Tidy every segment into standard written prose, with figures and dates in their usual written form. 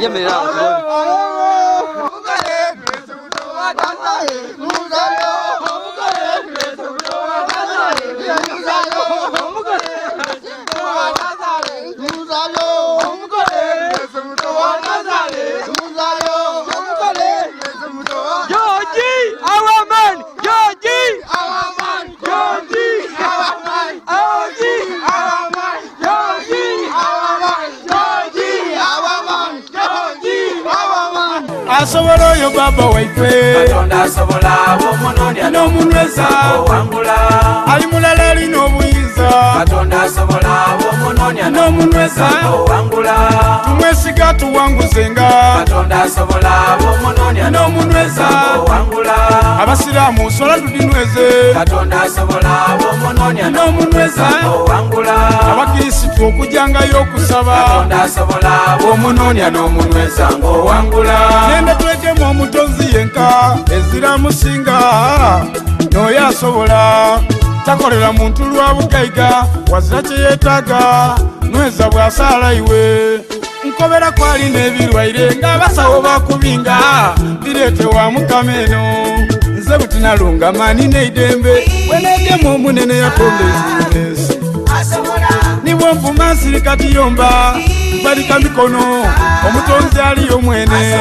yemerera asobola yo baba waife Katonda asobola bomunonya n'omunyweza wangula ali mulala alina obuyinza Katonda asobola bomunonya n'omunyweza wangula tumwesiga tuwanguzenga Katonda asobola bomunonya n'omunyweza wangula abasiraamu sola tudinyweze Katonda asobola bomunonya n'omunyweza wangula abakirisitu okujjangayo okusaba Katonda asobola bomunonya n'omunyweza ng'owangula nenda tuletemu omutonzi yenka eziramusinga n'oyo asobola takolera muntu lwa bugaiga wazira kye yeetaaga nweza bw'asaala iwe nkobera kwali n'ebirwaire ng'abasawo bakubinga bireete wa mukama eno nze butinalunga maani n'eidembe weneegemu omunene yatonda ezinesi nibwo nvuma nsirikati yomba balika mikono omutonzi aliyo mwene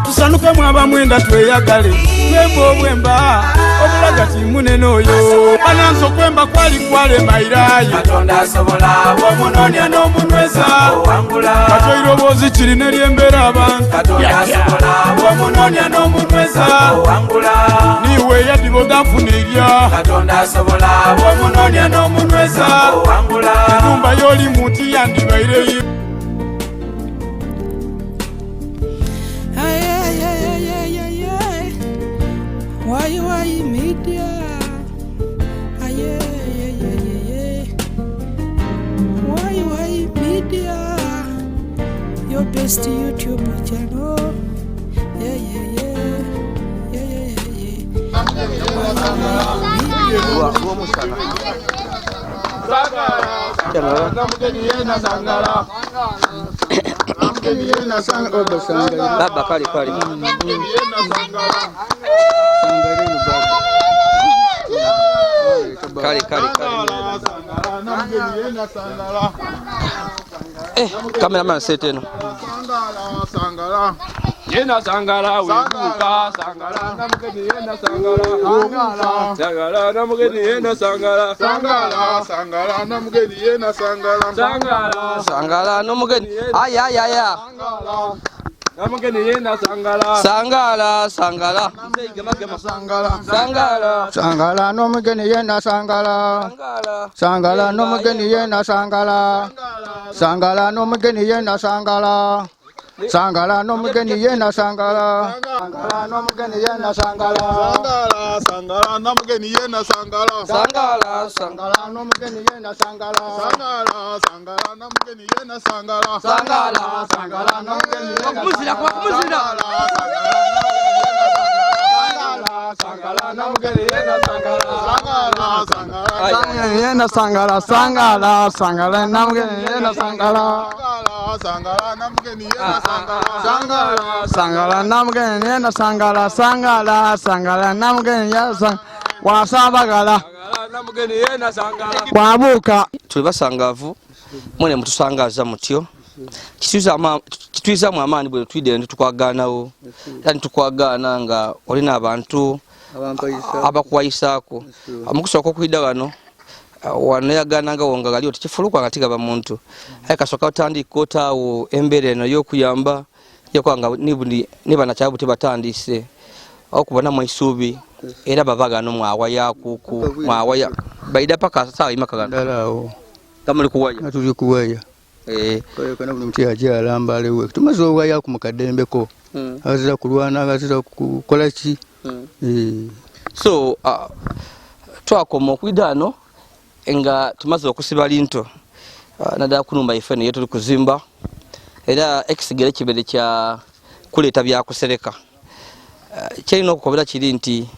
tusanukemu abamwenda tweyagale twemba obwemba obulagati munene oyo bananza okwemba kwali kwalemairayo Katonda asobola bomunonya n'omunyweza wangula katoiroboozi kiri neryembeera abantu Katonda asobola bomunonya n'omunyweza wangula niwe yadibogafuna erya Katonda asobola bomunonya n'omunyweza wangula enumba y'oli muti yandibaireyo Why media? Why media? Your best YouTube channel. baba kali cameraman set eno sangala yena sangala webuka sangala namugeni yena sangala sangala namugeni yena sangala sangala namugeni yena sangala nomugeni aya namugeni yena sangala Sangala nomugeni yena sangala nomugeni yena sangala nomugeni yena sangala nomugeni yena sangala nomugeni yena sangala nomugeni yena sangala nomugeni yena sangala nomugeni yena wabuka tuli basangavu mwene mutusangaza mutyo kitwizamu amaani bwe twidde tukwagaanawo yani tukwagaana nga olina abantu abakuwayisaako amukusooka okwidda wano wanoyagaananga wonga gali oti kifulukwa nga tigaba muntu aye kasooka otandika otaawo embeera eno y'okuyamba yokwanga nibanakyabo tebatandise okubona mweisuubi era babagano mwawaya kuku mwawaya baida paka sasa imakagandalawo kama likuwaya tuli kuwaya kwa kana buli mti ajala mbalewe tumaze waya ku mukadembeko azira kulwana azira kukola ki so twakoma okwidano nga tumaze okusiba linto nada kunumba ifene yetu kuzimba era exigere kibere kya kuleta bya kusereka kyino okukobera kiri nti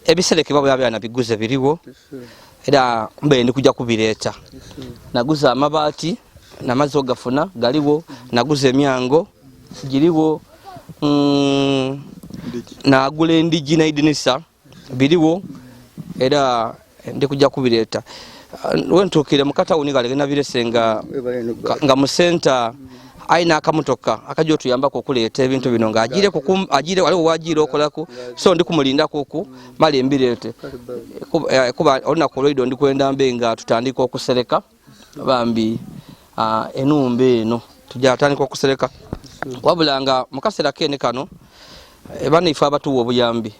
ebisereke babo yabyana biguze biriwo era mbe ndi kujja kubireta naguza amabati namazo gafuna galiwo naguza emyango giriwo nagula endigi n'idinisa biriwo era ndi kujja kubireeta wentuukire mu katawuni kale nabiresenga nga mu senta aina akamotoka akajja otuyambako okuleeta ebintu bino ng'agire waliwo wagiire okolako so ndi kumulindako ku mali embireete kuba olunaku olwaido ndi kwenda mbe nga tutandika okusereka bambi enumba eno tujja atandika okusereka wabula nga mu kaseera kene kano banaife abatuwa obuyambi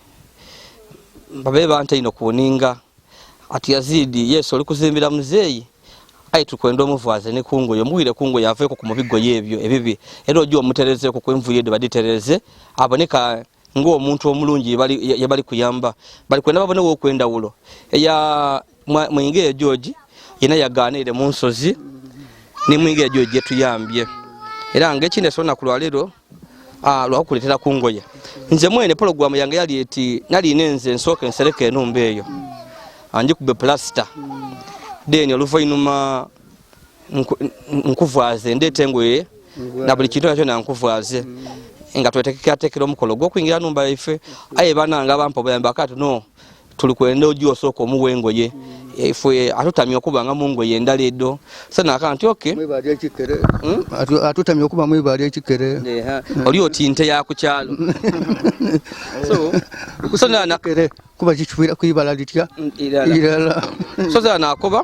babe bantaino kuninga ati Yazid yesu oli kuzimbira muzeeyi ai tukwenda omuvaze ne kungoye muwire kungoye aveeko ku mubigo yebyo ebibi era ojo omutereze ko kwenvuye de baditereze aboneka ng'omuntu omulungi yabali kuyamba bali kwenda babone wo kwenda wulo eya Mwingire George yina yaganire mu nsozi ni Mwingire George tuyambye era ngekinde sona kulwalero lwakuletera kungoye nze mwene program yange yali eti nali nenze nsoke nsereke enumba eyo anje kube plaster deni oluvainuma nkuvaze ndete engoye na buli kintu nakyo nankuvaaze nga twetekeatekera omukolo gw'okuyingira numba yaife aye bananga abampa obuyambi akati no tuli kwenda ojo osooka omuwa engoye ife atutamye okuba nga mu ngoye endala eddo so nakanti atutamye okuba mwibali ekikere oli oti nte yakukyalo so kuba kikifuira kwibala litya irala so za nakoba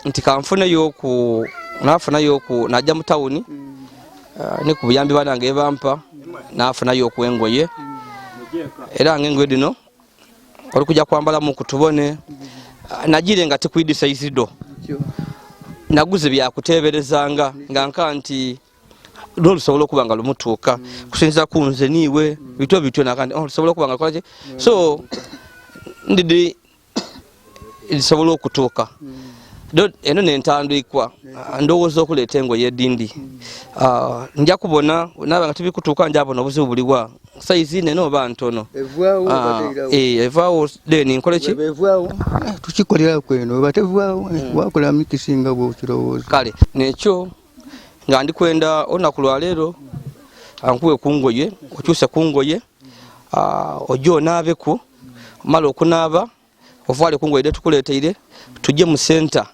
nti kanfuneyo ku nafunayo ku najja mu tawuni ne ku buyambi banange bampa nafunayo ku engoye era ng'engoye dino oli kujja kwambala mu kutubone najire nga tekwidisa izido naguze byakuteberezanga nga nkanti lolusobola okuba nga lumutuuka kusinza kunze niwe bityo nakanti lusobola okuba nga kwaki so ndidi lisobola okutuuka eno nentandikwa ndowooza okuleeta engoye edindi nja kubona naba nga tibikutuuka njabona obuzibu buliwa saizi neno oba ntono evaawo deni nkoleki tukikolera kweno batevaawo wakola mikisinga bwokirowooza kale nekyo nga ndi kwenda olunaku lwaleero ankuwe kungoye okyuse kungoye ojja onaabeku mala okunaaba ovaale kungoye detukuleeteire tujje mu senta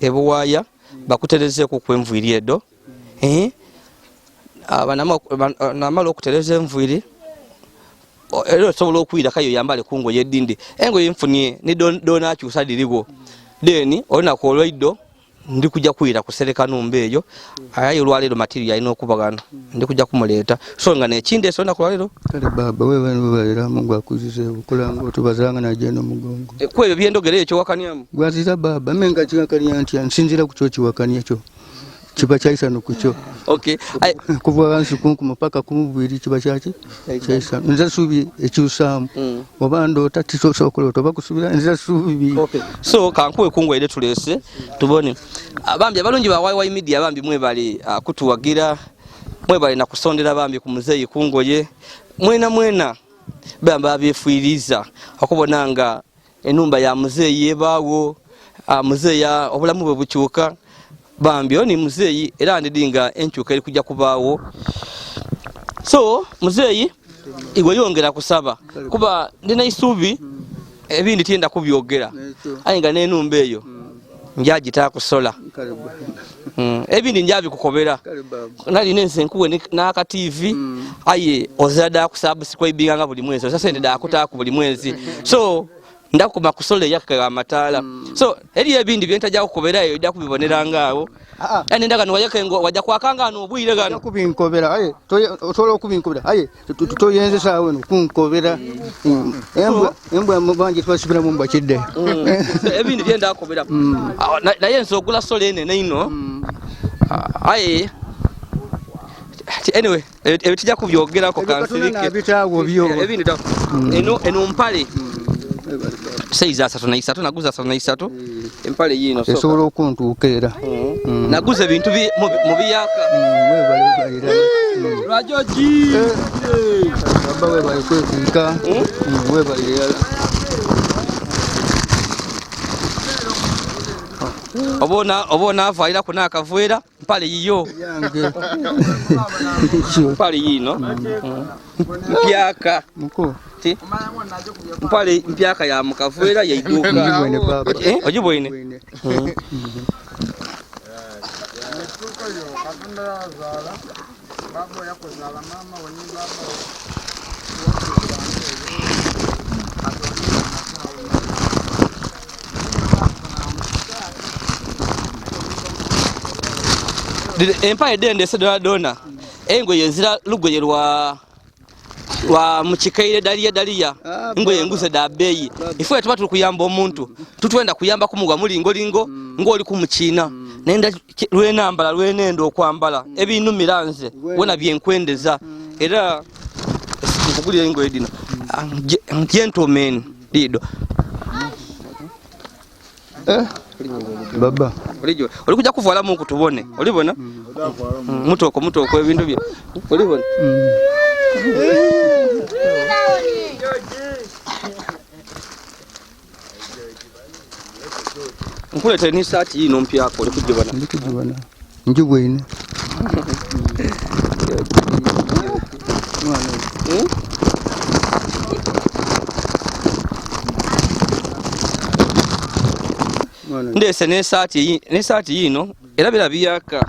ebuwaaya bakuterezeeku kwenvuiri eddo namala okutereza envuiri era osobola okwira kayo yambale kungoye edindi engoye nfunye ni donakyusa diriwo deni olunaku olwaido ndi kujja kwira kusereka numba eyo ayo olwaleero material alina okubagana ndi kujja kumuleeta so nga nekinde sona kulwaleero kale baba wewe Mungu akuzize bukulanga otubazanga naje no mugongo kwebyo byendogere ekyo wakaniamu gwaziza baba menga kikakaliya nti nsinzira ku kyoki wakaniya kyo kiba kyaisano kucho okay kuva wansi kunku mpaka kumubwiri kiba kyaki kyaisano nza subi ekyusamu obando tati sokola toba kusubira nza subi okay so kankuwe kungoye tulese tubone abambi abalungi ba YY media abambi mwebali kutuwagira mwebali na kusondera abambi ku muzeeyi kungoye mwena bamba abefuiriza okubonanga enumba ya muzeeyi ebaawo muzeeya obulamu bwe bukyuka bambi oni muzeeyi era ndidinga enkyuka eri kujja kubaawo so muzeeyi igwe yongera kusaba kuba ndina isubi ebindi tienda kubyogera aye nga n'enumba eyo njagita kusola ebindi njabi kukobera nali nense nkuwe n'aka TV aye ozada kusubscribe nga buli mwezi sasa ndida akutaka buli mwezi so ndakuma kusole yakka amataala so eri ebindi byentajja kukobera eyo ijja kubiboneranga awo yani ndagano wajja kwakanga ano obwire gano kubinkobera aye osobola okubinkobera aye tutoyenze sawe nukunkobera embwa mubanje twasibira mu mbakidde ebindi byenda akobera naye nso ogula sole ene neino aye anyway ebitijja kubyogerako kansirike ebindi eno mpale seiza 3 naguza 3 empale yino so esobola okuntuukera naguza ebintu mu biyaka Rajoji baba webale kwekuika webale obona afaira kuna akavuera mpale yiyo yange mpale yino mpyaka muko ti mpale mpyaka ya mukavuera yaiduka Wene baba ojiboine empale dende sedona engoye zira lugoye lwa mukikaire daliya ngoye nguze da beyi ifwe tuba tukuyamba omuntu tutwenda kuyamba kumugwa mulingo ngoli kumuchina nenda lwenambala lwenendo okwambala ebintu miranze wona byenkwendeza era nkugulira ngoye dino gentleman lido baba olijo oli kuja kuvala mu kutubone olibona mutoko ebintu bye olibona nkulete ni sati yino mpyako oli kujibona ndikujibona njibwine ndese ne sati yino era birabiyaka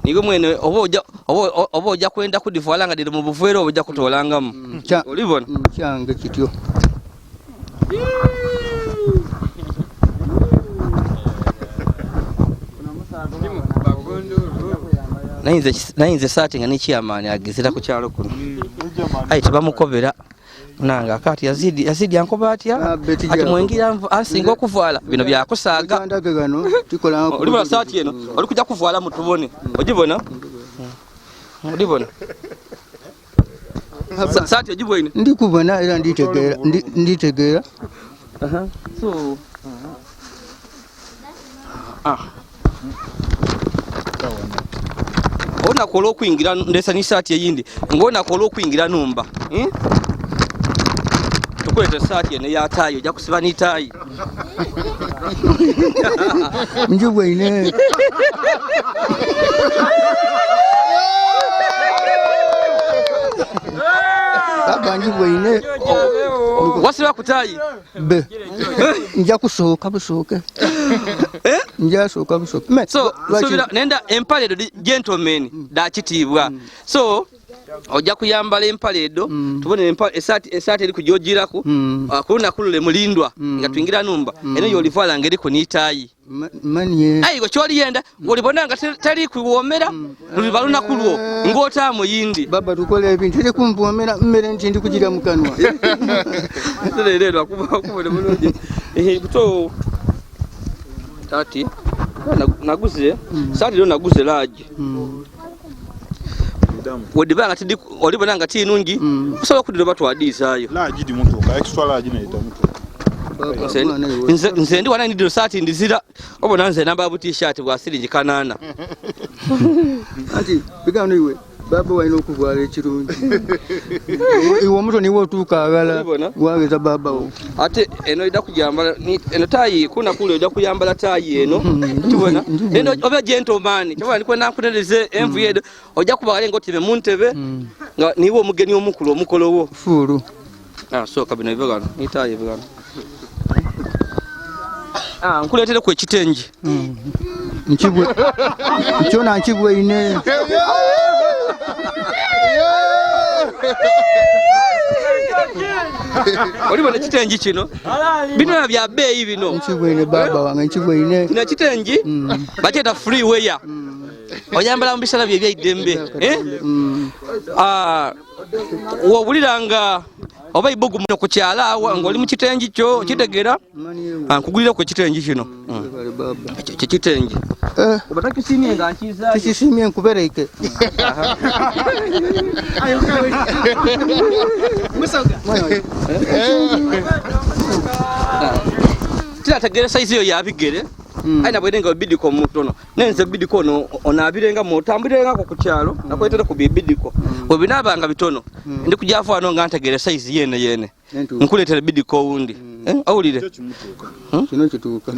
nigo mwene obo oja kwenda kudivala nga diri mu buvero oja kutolangamu olibona kyange kityo nayinze sati nga nikyamani agizira ku kyalo kuno ayi tebamukobera nanga akati Yazid yankoba atya ati Mwingire asinga okuvala bino byakusaaga olibona sati eno oli kuja kuvala mutubone ogibona olibona sati ogibwine ndikubona era nditegeera so ona kola okwingira ndesa ni sati eyindi ngona kola okwingira numba tukwete sati ene ya tayo ja kusiba ni tayi njibwine baba njibwine wasiba kutayi be nja kusohoka busohoke nja sohoka busohoke so nenda empale do gentleman da kitibwa so oja kuyambala empale edo tubone empale esati eri kujojirako kuluna kulule mulindwa nga twingira numba eno yolivala ngeri kunitayi manye ayigo kyoli yenda olibona nga tali kuwomera lubaluna kulwo ngota muyindi baba tukole ebintu tete kumpomera mmere nti ndi kujira mukanwa lero akubone bulungi buto tati naguze sati lero naguze laji wedibanga tidi olibona nga tinungi osobola kudira batwadiisayo laji di mutoka extra laji na ita mutoka nze ndi wana ndido sati ndizira obona nze namba bu t-shirt bwa siringi kanana ati bigano iwe baba waino kuvala ekirungi iwo muto niwo otuuka agala wageza baba wo ate eno ida kujambala eno tayi kuna kule oja kuyambala tayi eno tubona eno oba gentleman tubona nikwe nakuneleze envu yedo oja kubale ngotime muntebe nga niwo omugeni omukulu omukolowo fulu so kabino ibegano ni tayi ibegano nkuletere ku ekitengi nkibwe kyona nkibwe ine olibona ekitengi kino bino bya beeyi bino nkibwine baba wange nkibwine kino ekitengi bakyeta free wear oyambala mu bisala bye byaidembe wobuliranga oba ibugu muno ku kyala ng'oli mu kitengi kyo kitegera nkugulira ku ekitengi kino ekitengi oba takisimye nga nkiza kisimye nkubereke tirategere saizi yo yabigere aina bwerenga bidiko mutono nenze bidiko no onabirenga motambirenga ku kyalo nakwetera ku bidiko obinabanga bitono ndi kujava wano nga ntegere size yene nkuletera bidi ko wundi awulire kino kituuka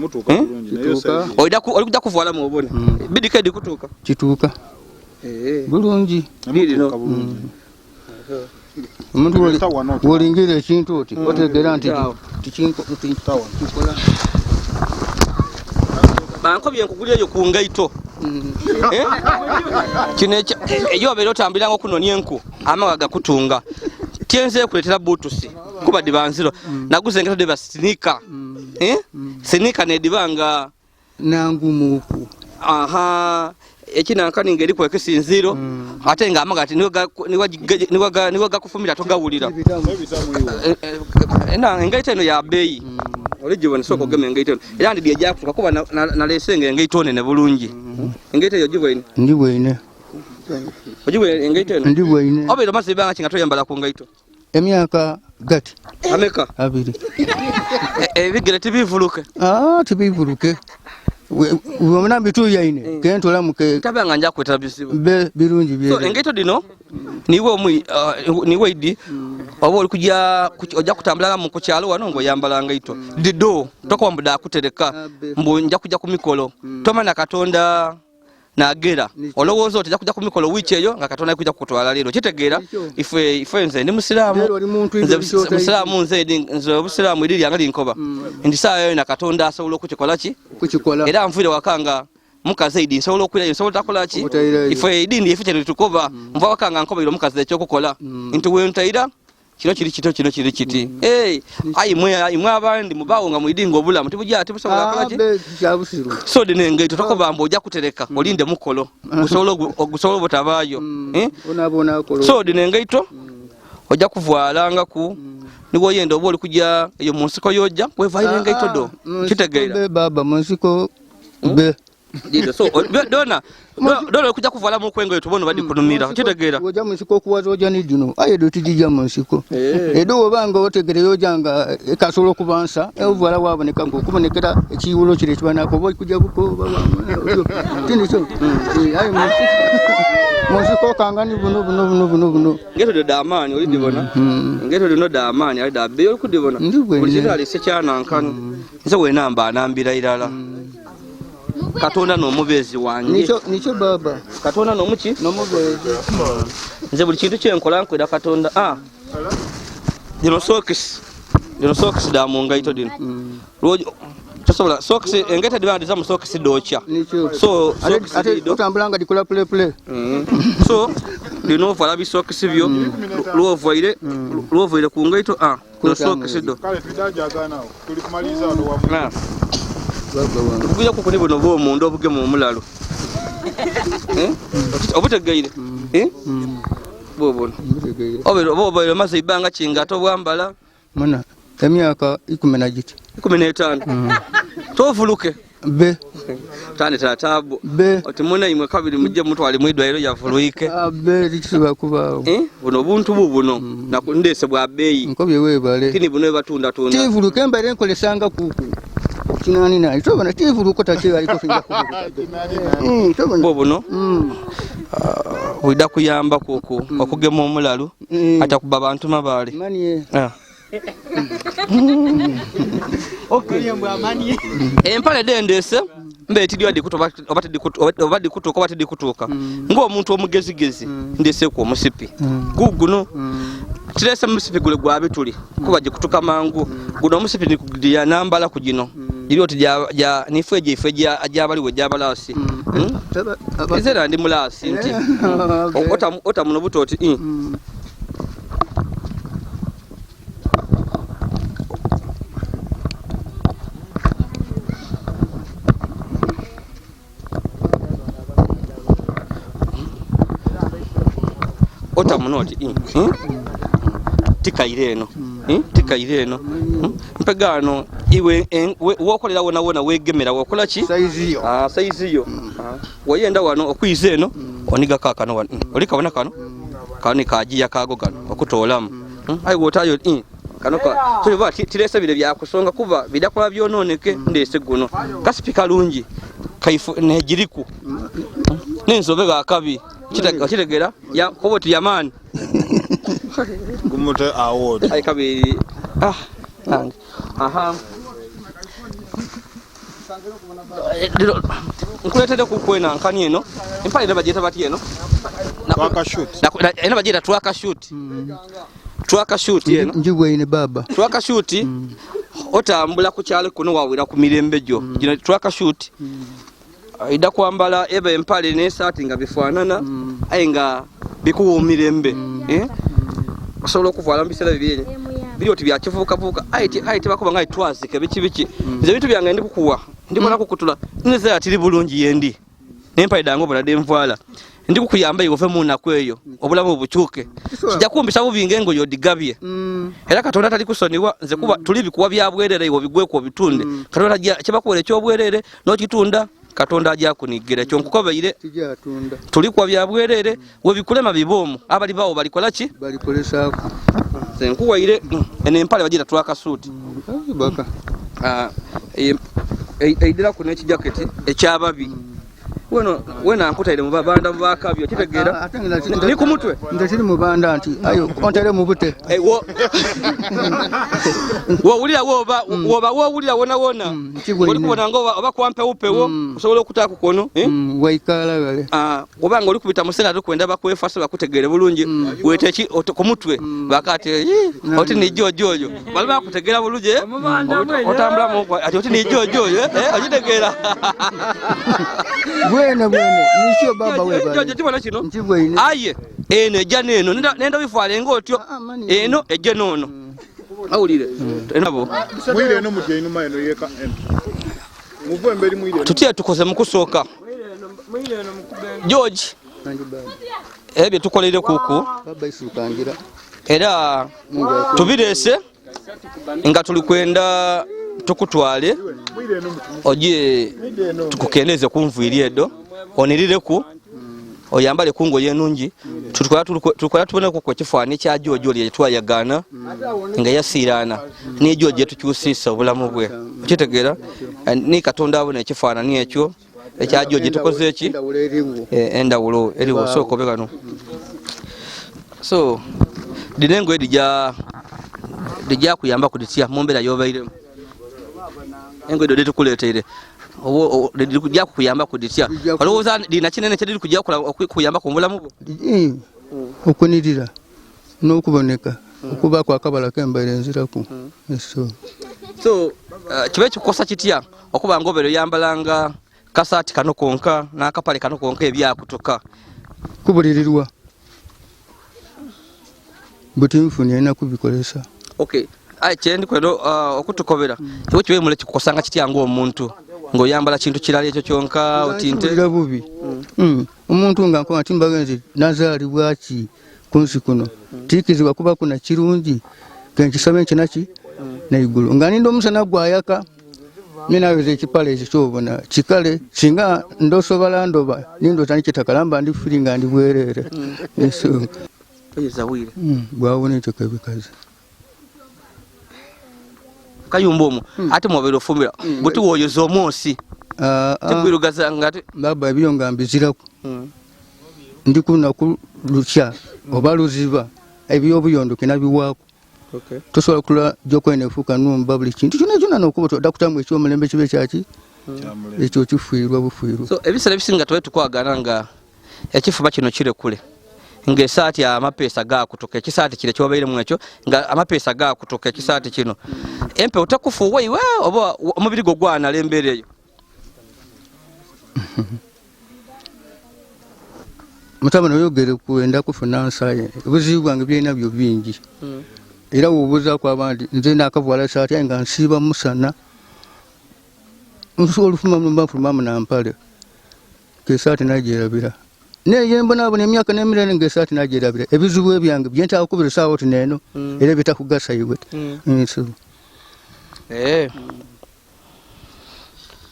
oli kujja kuvala mu obone bidi kedi kutuuka kituuka bulungi lino omuntu wolingira ekintu oti otegera nti kikola banko byenkugulira eyo ku ngaito kino eyo obeera otambuliranga okunonya enku amaga gakutunga tyenze kuletera butusi kuba dibanziro naguze engaito deba sinika sinika nedibanga nangumuku ekinankani ngeri kwekisinziro ate nga amaga ati niwa gakufumira togawulira engaito eno ya beeyi olijibona soko geme engaito eno era ndi ejjakutuka kuba nalesenga engaito nene bulungi engaito eyo gibwene ndi bwene ogibwene engaito eno ndi bwene obeera maze banga kinga toyambala ku ngaito emyaka gati ameka 2 ebigere tibivuluke tibivuluke wamna bitu yaine kentola muke tabanga nja kwetala bisibu birungi bye so engaito dino niwe idi obo oli ojja kutambula mu kukyalo wano ngo yambala ngaito dido toko mbuda kutereka mbu nja kujja ku mikolo tomana katonda nagera olowooza oti kujja ku mikolo wiiki eyo nga katonda kujja kukutwala leero kitegeera ife nze ndi musiraamu musiraamu nze obusiraamu eri lyanga linkoba ndi saawa eyo na katonda asobola okukikola ki era nviire wakanga mukazi idi nsobola okwirayo nsobola takola ki ife idindi ife kyeritukoba nva wakanga nkobaire omukazi ekyokukola nti wentaira kino kiri kiti ayi mwe abandi mubawo nga mwidinga obulamu tibujja tibusobola kola ki so dine engaito tokobamba ojja kutereka olinde mukolo gusobola botabaayo so dine engaito ojja kuvalanga ku niwo yenda oba oli kujja eyo munsiko yojja wevaire engaito do kitegeera baba munsiko be so dona kujja kuvala mu kwengo yetu bono badi kunumira kitegeera oja musiko kuwazo oja ni dino aye do tidija musiko edo obanga otegere yojanga ekasolo kubansa evuvala waboneka ngo kubonekera ekiwulo kire kibana ko boy kujja buko baba tini so aye musiko kangani buno ngeto do damani oli dibona ngeto do damani ali da be oli kudibona oli ali sekyana nkani nze we namba anambira irala katonda n'omubezi wange nicho baba katonda n'omuki n'omubezi nze buli kintu kyenkola nkwera katonda dino sokisi da mu ngaito dino tosobola sokisi engaito dibandiza mu sokisi dokya so ate otambulanga dikola play so dino vala bisokisi byo lwovaire ku ngaito no sokisi do kale tudajagana tuli kumaliza wano wa kugira ku kuni bono bo mundu obuge mu mulalo obutegeire bobo obo maze ibanga kinga to bwambala mana emyaka 15 tovuluke be tane tatabu be otimuna imwe kabiri mujje mutwali mwidwairo yavuluike be likisoba kubawo buno buntu bubuno nakundese bwa beyi nkobye webale kini buno batunda tivuluke mbere nkolesanga kuku kinani na ito bana tivuluko tache aliko finja bobo no wida kuyamba kuku okugema omulalu ata kuba bantu mabale mani okay empale dendese mbetidyo adikutoba obati kutoka ngo omuntu omugezigezi ndese ku omusipi guguno tirese musipi gule gwabe tuli kuba je kutuka mangu guno omusipi nikugiya nambala kugino iri oti ja nifeje ajabali we jabalasi ezera ndi mulasi nti ota muno butoti ota munoti tikaire eno mpegano iwe wokolera wona wegemera wokola ki saizi yo wayenda wano okwize eno oniga kakano wano oli kabona kano kajiya kago gano okutolamu ayi wotayo kano so biba tirese bile byakusonga kuba bidakola byononeke ndese guno kasipika lungi kaifu nejiriku nenzobe gakabi kitegera ya koboti yamani Gumuta award. Ay kabiri aha nkuletera kukwena nkani eno empale nabajeta bati eno Twaka shoot. ena bajeta twaka shoot twaka shoot eno njibwe ine baba twaka shoot otambula ku kyalo kuno wawira ku mirembe gyo gino twaka shoot ida kwambala ebe empale ne sati nga bifanana ayenga bikuwumirembe osobola okuvala mbisera bibiri biri oti byakivuka vuka aiti bakuba ngai twazike biki nze bitu byange ndi kukuwa ndibona kukutula nze atiri bulungi yendi nempa idango bulade mvala ndi kukuyamba yove muna kweyo obulamu buchuke kijja kumbisa bubinge ngo yodigabye era katonda tali kusoniwa nze kuba tulibi kuwa byabwerere iwo bigwe ko bitunde katonda kiba kuwele kyo bwerere no kitunda katonda ajja kunigira kyo nkukobeire tuli kwa byabwerere we bikulema bibomu abali bawo balikola ki balikolesa ko nze nkuwaire ene empale bajira twaka suit baka eidira ku neki jacket ekyababi wena nkutaire mu babanda mu bakabyo kitegera ni ku mutwe ndakiri mu banda anti ayo kontere mu bute wo ulira woba ulira wona oli kubona ngo oba kwampe upewo osobola okutaka kono waikala gale obanga oli kubita musera tukwenda bakwefasa bakutegere bulungi weteki ku mutwe bakate oti ni jojo bali bakutegera bulungi otambula mu ati oti ni jojo ajitegera Bwene nisho baba weba jojo tibona kino njibwe ine aye ene janeno nenda bifale ngotyo eno ejje nono awulire enabo Mwire eno mutye inuma eno yeka muvu emberi mwire tutie tukoze mukusooka George ebye tukolere kuku baba isukangira era tubirese nga tuli kwenda tukutwale oje tukukendeze kumvuiri edo onirireku oyambale kungo yenungi tukola tubone ko kifani kya George oli yatwayagana nga yasirana ni George tukyusisa obulamu bwe kitegera ni katonda abone kifana ni ekyo ekya George tukoze eki endawulo eriwo soko bekano so dinengo edija kuyamba kuditia mumbera yobaire engo edo tukuletere obo dija kuyamba kuditia oloza dina kinene kyediri kujja kuyamba kumbulamu okunirira n'okuboneka okuba kwa kabala kembaire nziraku so kibe kikosa kitya okuba ngobero yambalanga kasati kano konka n'akapale kano konka ebyakutoka kubulirirwa butimfuni ina kubikolesa okay kyendi kwendo okutukobera iwe kibe mule kikosanga kitya ngo omuntu ngo yambala kintu kirali ekyo kyonka otinte bubi omuntu nga nko atimbagenze nazali bwaki kunsi kuno tikizibwa kuba kuna kirungi kenkisabe nkinaki naigulu nga nindo musana gwayaka mina weze kipale ekitobona kikale singa ndosobola ndoba nindo tani kitakalamba ndi feelinga ndi bwerere eso oyezawire gwawone tekabikaze kayumbomo ate mobero fumira buti woyozo omosi tekwirugaza ngati baba ebyo ngambiziraku ndikuna kulukya oba luziba ebyo obuyondoke nabiwaako tosobola kula gyokwenefuuka numba buli kintu kyona nokuba todakutamu ekyomulembe kibe kyaki ekyo kifuirwa bufuirwa so ebisera ebisinga tuwe tukwagana nga ekifuba kino kire kule nga esaati amapesa gakutoka ekisaati kire kyobaire mwekyo nga amapesa gakutoka ekisaati kino empe utakufuwa iwe oba omubiri gwo gwana lembere eyo mutama noyogere kuenda kufuna nsaye obuzibu bwange byina byo bingi era wobuza kwa abandi nze nakavwala esaati nga nsiba musana olufuma mumafuluma munampale kesaati najerabira neye mbona emyaka n'emirere ng'esaati najerabira ebizibu ebyange byentaka kubirisaawo oti neeno era bitakugasa iwe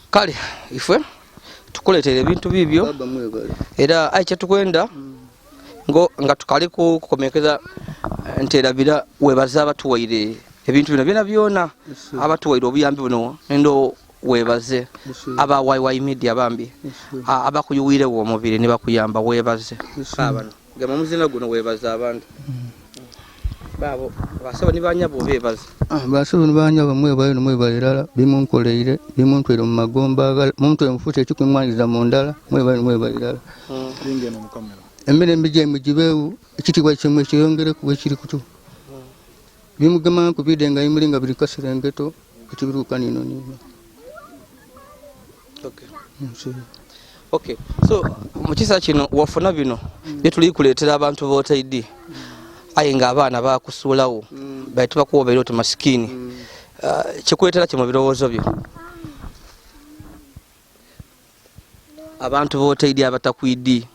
kale ife tukuletere ebintu bibyo era kyetukwenda nga tukali kukomekeza nterabira webaza abatuwaire ebintu bino byona byona abatuwaire obuyambi buno nendo webaze aba YY media bambi abakuyuwire wo mubiri ne bakuyamba webaze abano gama muzina guno webaze abantu babo basaba ni banyabo bebaze basaba ni banyabo mwebayo no mwebayirala bimunkoleire bimuntwere mu magomba muntwe mfute ekikwimwanyiza mu ndala mwebayo no mwebayirala lingeno mu kamera emmere mbije mugibeewo ekitibwa kimwe kyeyongere kuba kiri kutu bimugema kubidenga imulinga biri kaserengeto kitibiruka nino nino. Okay so mukisa kino wafuna bino byetuli kuletera abantu votaidi ayinga abaana bakusulawo bayituba kuwobeera oti masikini kikuletera kimwe birowoozo byo abantu votaidi abatakwidi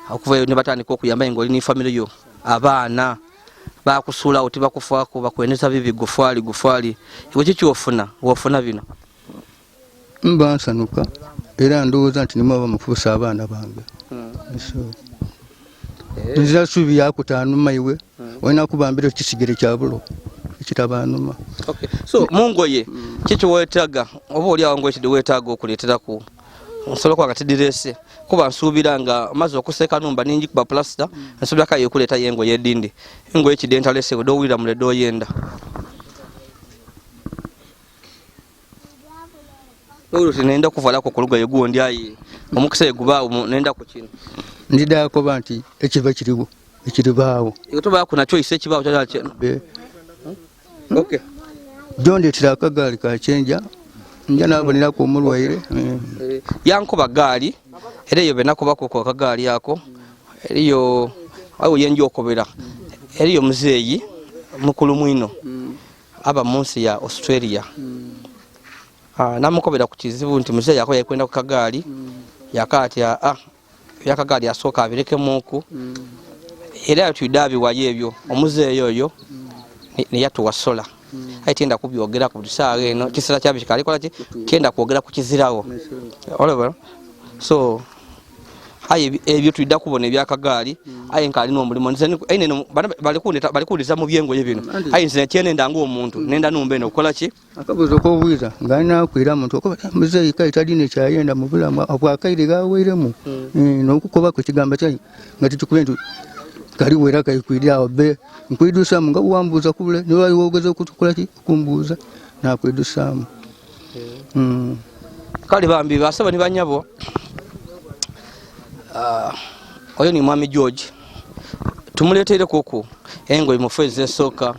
okuvayo ne batandika okuyamba engoli ni family yo abaana bakusulawo tibakufaako bakweneza bibi gufali iwe kikyofuna wofuna bino mbansanuka era ndowooza nti nimwe bamufuusa abaana bange nzira subi yakutaanuma iwe olina kubambira ekisigere kya bulo ekitabaanuma. So mungoye kiki weetaaga oba oli awo ngoye weetaaga okuleeteraku nsobola kuba katidirese kuba nsuubira nga maze okuseka numba ningi kuba plasta nsuubira kayo okuleeta yengoye edindi engoye kidentalese wedowulira muledo oyenda oluti nenda kuvalako ku lugoye gundi ayi omukisa egubaawo nenda ku kino ndidakoba nti ekiva kiriwo ekiribaawo tobaako nakyo ise ekibaawo kyakyo. Okay jondeetera akagaali kakyenja nja naboneraku omulwaire yankuba gaali era eyo benakubako akagaali ako eriyo awo yenja okobera eriyo muzeeyi mukulu mwino aba munsi ya Australia namukobera ku kizibu nti muzeeyi ako yakwenda ku kagaali yakati yakagaali asooka abirekemuku era yatwidaabi wayo ebyo omuzeeyi oyo neyatuwa sola aitenda kubyogera ku bisaaga eno kisera kyabishika alikola ki tenda kwogera ku kizirawo olaba so ayi ebyo twidda kubona ebyakagaali ayi nkali no mulimo nzeni aine balikuliza mu byengoye bino ayi nzene tiene ndanga omuntu nenda numbe no kola ki akabuzo ko bwiza ngana kwira muntu ko muzeyi kaita dine kyayenda mu bulamu abwakaire gaweiremu nokukoba ku kigamba kyayi ngati tukubentu kali wera kayikwidya obe nkwidusa nga uwambuza kubule niwali wogeza okutukola ki kumbuza na kwidusa kali bambi basaba ni banyabo oyo ni mwami George tumuletere kuku engoye mufeze soka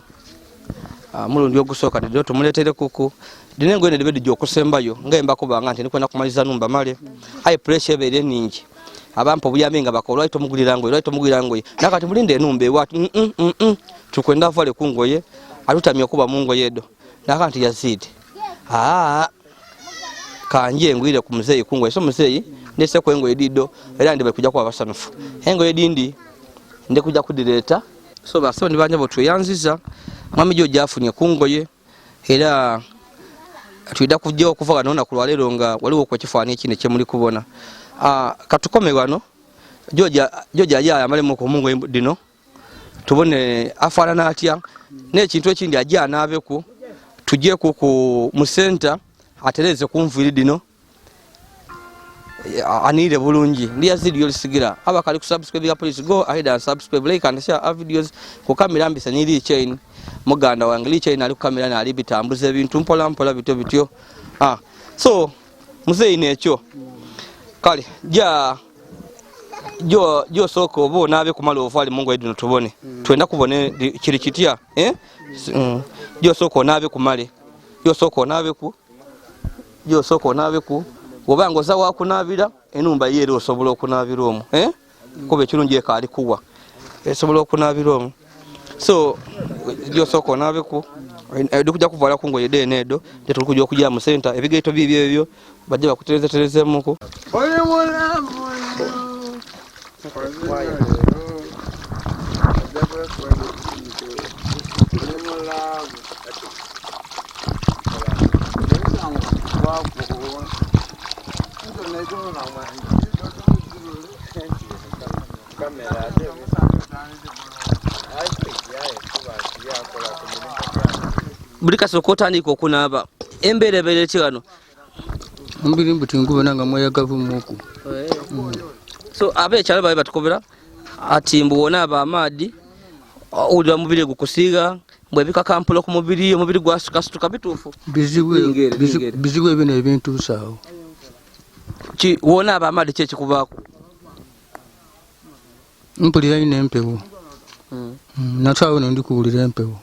mulundi ogusoka ndio tumuletere kuku dinengo ene dibedi jokusembayo ngaemba kubanga nti nikwenda kumaliza numba male ayi pressure bere ningi abampo buyamenga bakolwa itomugirango nakati mulinde numbe watu tukwenda vale kungoye atutamye kuba mungo yedo nakanti Yazid kanje ngwire ku muzeyi kungoye so muzeyi ndese ko engoye dido era ndibe kujja kwa basanufu engoye dindi nde kujja kudireta so baso ni banya botu yanziza mwami George afunye kungoye era twida kujja okuva kanona kulwalero nga waliwo kwa kifani kine kye muri kubona katukome wano George ajaya amale mu kumungo dino tubone afanana atya n'ekintu ekindi ajja nabeku tujye ku mu center atereze kumviri dino anire bulungi ndi Yazid Yolisigira abakali ku subscribe ya please go ahead and subscribe, like and share our videos ku kamera mbisa niri chain muganda wange li chain ali ku kamera na ali bitambuze bintu mpola bityo so muzeyi nekyo kale jo soko bo nabe kumala ovali mungu edino tubone twenda kubone kiri kitya jo soko nabe kumale jo soko nabe ku obango za wakunabira enumba yere osobola okunabira omu kube kirungi ekali kuwa esobola okunabira omu so jo soko nabe ku edukujja kuvala kungoye denedo tetulukujja okujja mu center ebigeito bibyo bajja bakutereze muko buli kasoko otandika okunaba emberebere kyano Mbiri mbuti nkubona nga mweyagavu muku. So abe cyane baye batukobera ati mbona abamadi uli mubiri gukusiga mbwebika kampulo ku mubiri gwasuka bitufu bizibwe bino ebintu sawo ki wona abamadi kyeki kubako mpulira ine empewo natwawe no ndikuwulira empewo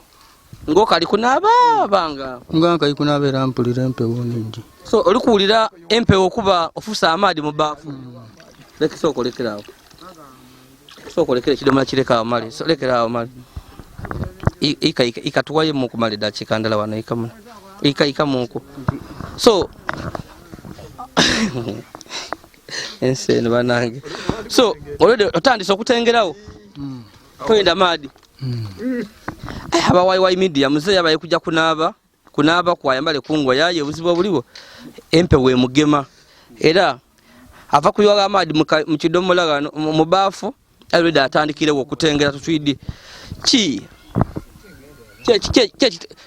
ngoka ali kunaba banga nganga ikunaba era mpulira empewo ningi so oli kuwulira empewo kuba ofusa amadi mu bafu leki soko lekerawo soko lekere kidomola kireka amali so lekerawo amali ikatuwaye muku mali da chikandala wana ikamuna ika muku so ensene banange so already otandise okutengerawo toyenda madi abawayi media muze yabaye kujja kunaba kwayambale kungwa yaye obuzibu buliwo empewo emugema era ava kuyoga amadi mu kidomola gano mu bafu already atandikire okutengera tutwidi ki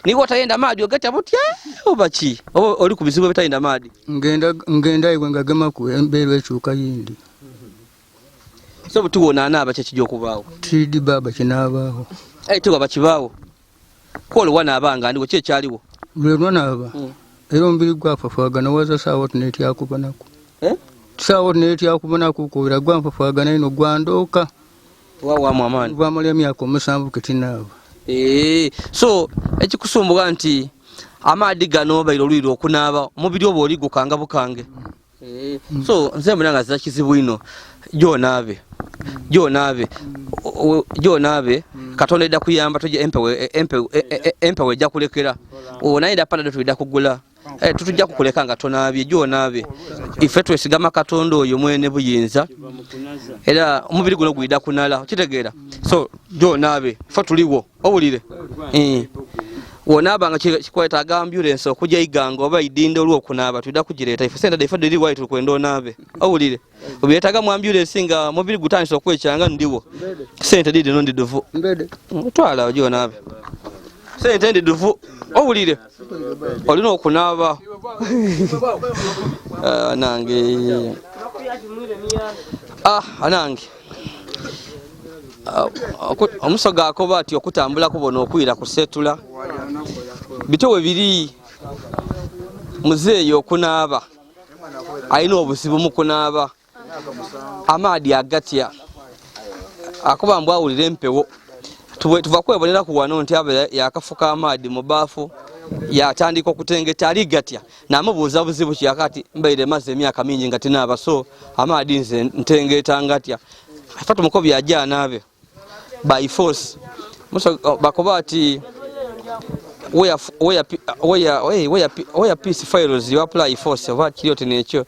ni wotayenda madi ogata butya obachi oli kubizibu betayenda madi ngenda iwe ngagema ku emberwe chuka yindi so butuwona ana abache kijjo kubawo tidi baba kinabaho tuwa bachibawo kolo wana abanga ndiwo kye kyaliwo lwe aba ero mbiri gwafafaga na waza sawo tuneti yakubonako sawo tuneti yakubonako ko biragwa mfafaga na ino gwandoka wa mwamani wa mali emyaka omusanvu ketinaba so ekikusumbuka nti amadi gano bayiro lwiro okunaba mubiri obo oli gukanga bukange so nze mbona ngaza kizibu ino jonabe katonda eda kuyamba toje empewe ejja kulekera onaida pana tuida kugula tutujja kukuleka nga tonabye jonabe ife twesigama katonda oyo mwene buyinza era omubiri guno guida kunala kitegeera so jonabe fa tuliwo obulire wonaba nga kikweta ambulance okujja iganga oba idinde olwo kunaba tuida kugireta ife senda defa deli white kwenda onabe obulire obyetaga mu ambulance nga mubiri gutandise okwekyanga ndiwo sente dide no ndiduvu mbede twala jonabe sente ndiduvu obulire olina okunaba nange anange omusoga akoba ati okutambula kubona okwira kusetula bitowe biri muzeeyo okunaba alina obuzibu mu kunaba amadi agatya akoba mbwawulira empewo tuva kwebonera ku wano nti abe yakafuka amadi mu bafu yatandika okutengeta ali gatya namubuuza buzibu kyakati mbaire maze emyaka mingi nga tinaba so amadi nze ntengeta ngatya afata mukobi ajja nabe by force muso bakoba ati where peace files you apply force what kiyote nekyo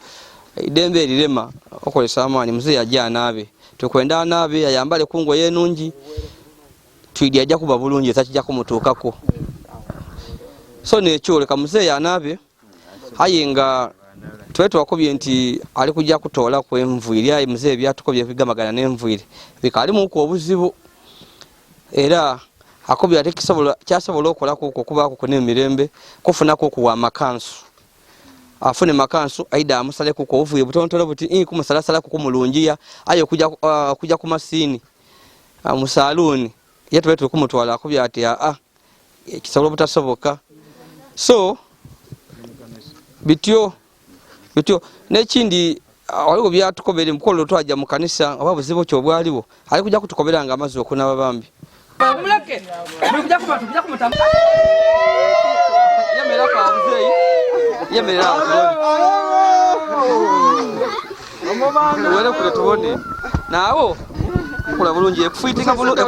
idembe lirema okolesa amani muze ajja nabe tukwenda nabe ayambale kungo yenungi twidi ajja kuba bulungi takijja kumutuukako so nekyo leka muze yanabe ayinga twetu wakobye nti ali kujja kutola ku envuiri ayi muze byatukobye bigamagana n'envuiri bikali mu ko obuzibu era akobye ate kyasobola okola kuko kuba ku n'emirembe kufuna kuko wa makansu afune makansu aida amusale kuko ovuye butontolo buti kumusalasala kuko mulungiya ayo kujja ku masini musaluni yetu wetu kumutwala akobye ati kisobola butasoboka so bityo nekindi waliwo byatukobere mukolo twaja mu kanisa oba buzibu kyo bwaliwo ali kujja kutukobera nga amazi okunaba bambi muleke kujja kumutamba yemera ka buzeyi yemera wale kule tuone nawo kula bulungi ekufiitika bulungi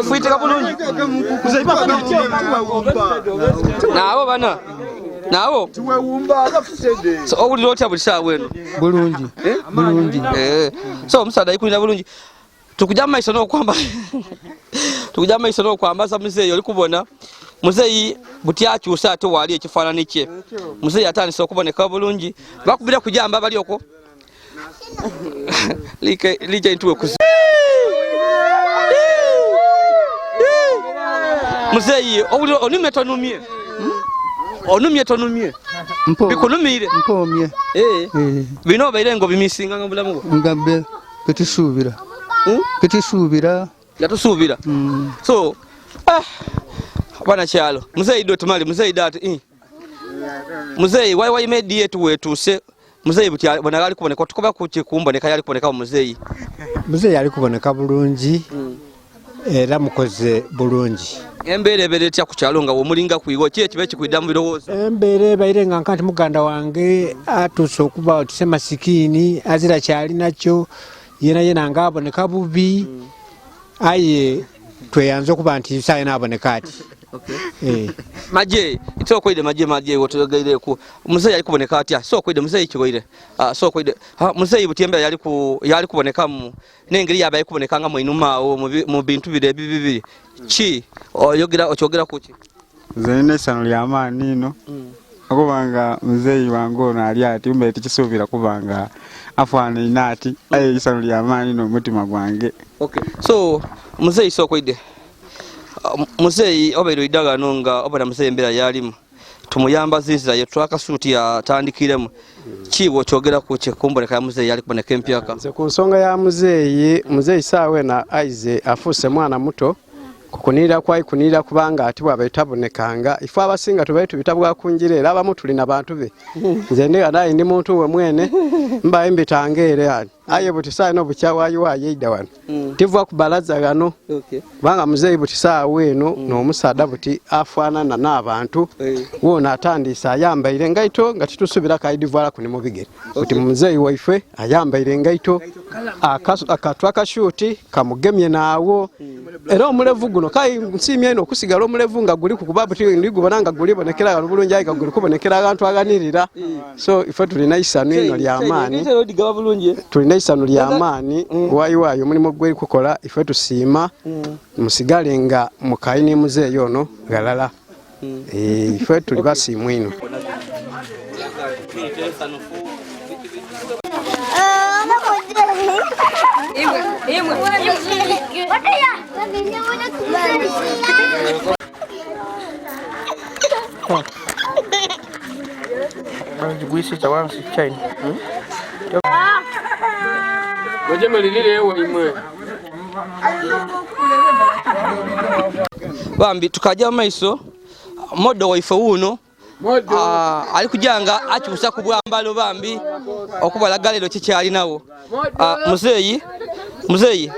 nawo bana nawo tuwewumba gafusede so obuliro otya bulisa weno bulungi so omusada ikulina bulungi tukujja maiso n'okwambaza muzeeyi oli kubona muzeeyi butyakyusa ate waali ekifaananyi kye muzeeyi atandise okuboneka bulungi bakubira kujamba abali okwo lija ntuwe kuzi muzeeyi obuliro onumye tonumye bikunumire mpomye bino bairengo bimisinga ngabulamu ngabe ketisubira yatusubira so bana kyalo muzeyi dot mali muzeyi dati muzeyi why made yetu wetuse muzeyi buti bona ali kuboneka tukoba kuki kumboneka yali kuboneka muzeyi ali kuboneka bulungi era mukoze bulungi embere tya kukyalo nga womulinga kuigo kiye kibe kikuidamu birowozo embere bairenga nkanti muganda wange atuse okuba tuse masikini azira kyali nakyo yena ngaboneka bubi aye tweyanze okuba nti saye naboneka ati maje ito koide maje wotogaire ku muzeyi ali kuboneka ati so koide muzeyi kigoire so koide muzeyi butembe yali kuboneka mu nengeri yabaye kuboneka nga mwinuma mu bintu bibiri chi oyogera ochogera kuki zene sano lya amani no akubanga muzeyi wango na ali ati umbe tikisubira kubanga afana inati aye isano lya amani no mutima gwange so muzeyi so koide muzeyi obero idaga nonga obana muzeyi mbera yalimu tumuyamba zizira ye twaka suti ya tandikiremu kibo kyogera ku kyekumboneka ya muzeyi yali kuboneka empyaka nze ku nsonga ya muzeyi sawe na aize afuse mwana muto kukunira kubanga ati bwabetabonekanga ifa abasinga tubaitu bitabwa kunjire era abamu tulina bantu be nze naye ndi muntu we mwene mbaye mbitangere yani aye buti saa no bukyawayo wayeida wano tivwa kubalaza gano banga muzeyi buti saa weno n'omusada buti afanana n'abantu wona atandisa ayambaire engaito nga titusubira kaidivala kuni mubigere buti muzeyi waife ayambaire engaito akatwa kashuti kamugemye nawo era omulevu guno kai nsimye ino okusigala omulevu nga guli kukuba buti ndigubona nga guli bonekera bulungi ayi guli kubonekera abantu aganirira so ife tulina isanu ino lya amani tulina isanu lya amani wayo mulimo gweri kukola ife tusiima musigale nga mukaini muzeyi ono galala ife tuli basiimu ino bambi tukaja maiso modo waife uno ali kujanga akyusa ku bwambalo bambi okubalagalero kikyali nawo muzeyi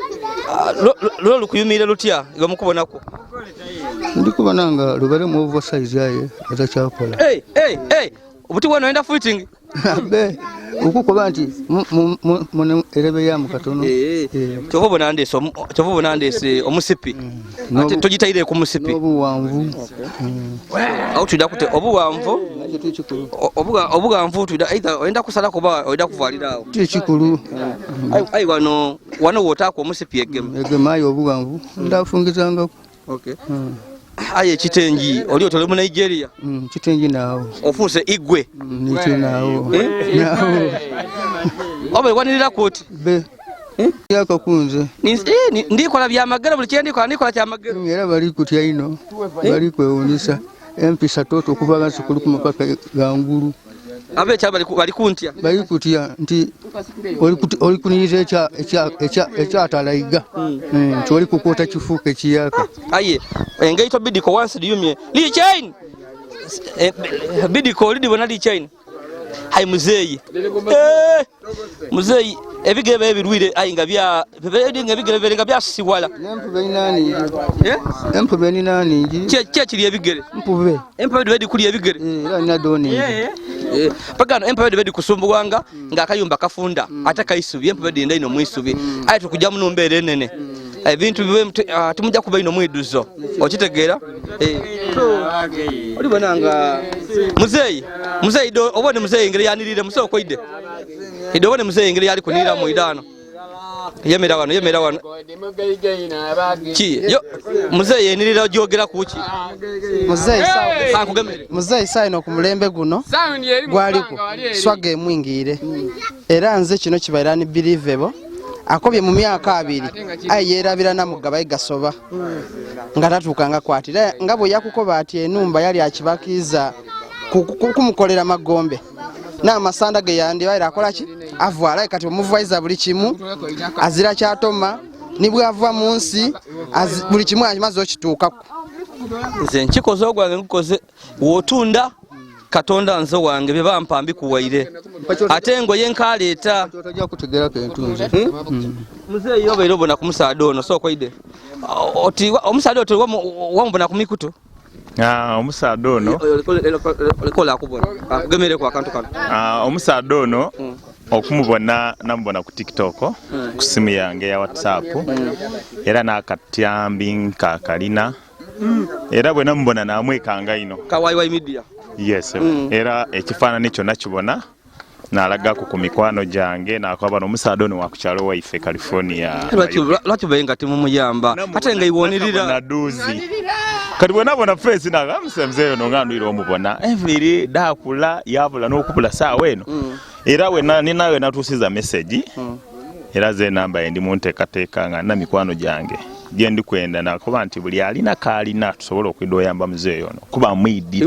lo lukuyumira lutya nga mukubonako ndikubona nga lubale mu oversize yaye atacyakola obuti bwana enda footing be ukukoba nti mu erebe ya mukatono chovobona ndese omusipi ate tugitaire ku musipi obuwanvu au tuida kute obuwanvu tuida either oenda kusala kuba oida kuvalira awo tikikulu ai wano wotako omusipi egemayo obuwanvu ndafungizanga aye kitengi oli otole mu Nigeria kitengi nawo ofuse igwe nicho nawo obe wanirira koti be yakakunze ndikola bya magara buli kyendi ndikola kya magara era bali kutya ino bali kwewunisa empisa toto kuvaga sikulu kumapaka gangulu abe cyabali bali kuntya bali kutya nti oli kunirize echa atalayiga nti kukota kifuke kiyaka aye engaito bidiko once diyumye li chain bidiko lidi bona li chain hay muzeyi ebigebe ebirwire ayinga bya ebigebe nga byasiwala empube ni nani kye kiri ebigere empube bedi kuli ebigere era ina doni pagano empube bedi kusumbuwanga nga akayumba kafunda ate kaisubi empube bedi ndaino mwisubi ayi tukujja muno mbere nene ebintu tumujja kuba ino mwiduzo okitegeera oli bonanga muzeyi do obone muzeyi ngere yanirire musoko koide idobone muzeyi ngere yali kunira mu idano yemera wano ki yo muzeyi yenirira jogera kuki muzeyi saino ku mulembe guno gwaliko swage Mwingire era nze kino kibaira ni believable akobye mu myaka 2 ayerabira namugaba igasoba nga tatukanga kwatira ngabo yakukoba ati enumba yali akibakiza kumukolera magombe n'amasanda ge yandibaira akola ki avwala kati omuvwaiza buli kimu azira kyatoma nibwava mu nsi buli kimu akimaze okituukako nze nkikoze ogwange nkukoze wotunda katonda nze wange bye bampa mbikuwaire ate engoye nkaleeta otajja kutegerako entunzi muzeeyi obeera obona ku musaada ono sookoide oti omusaada oti wamubona ku mikutu omusaada ono olikola akubona akugemereko akantu kano omusaada ono okumubona namubona ku TikTok ku simu yange ya WhatsApp era n'akatyambi nkakalina era bwe namubona namwekanga ino kawayiwayi media yes era ekifaananyi kyonna kibona n'alagako ku mikwano gyange n'akwaba n'omusaada ono wakukyalo waife California lwaki obenga timumuyamba ate nga iwonirira naduzi kati bwe nabona face nagamusemzeeyo nongandwira omubona enviri daakula yabula n'okubula saawa eno era ninawe natuusiza message era ze namba endi munteekateeka nga nna mikwano gyange gyendi kwenda nakuba nti buli alina kaalina tusobola okwidda oyamba muzeeyo ono kuba mwidi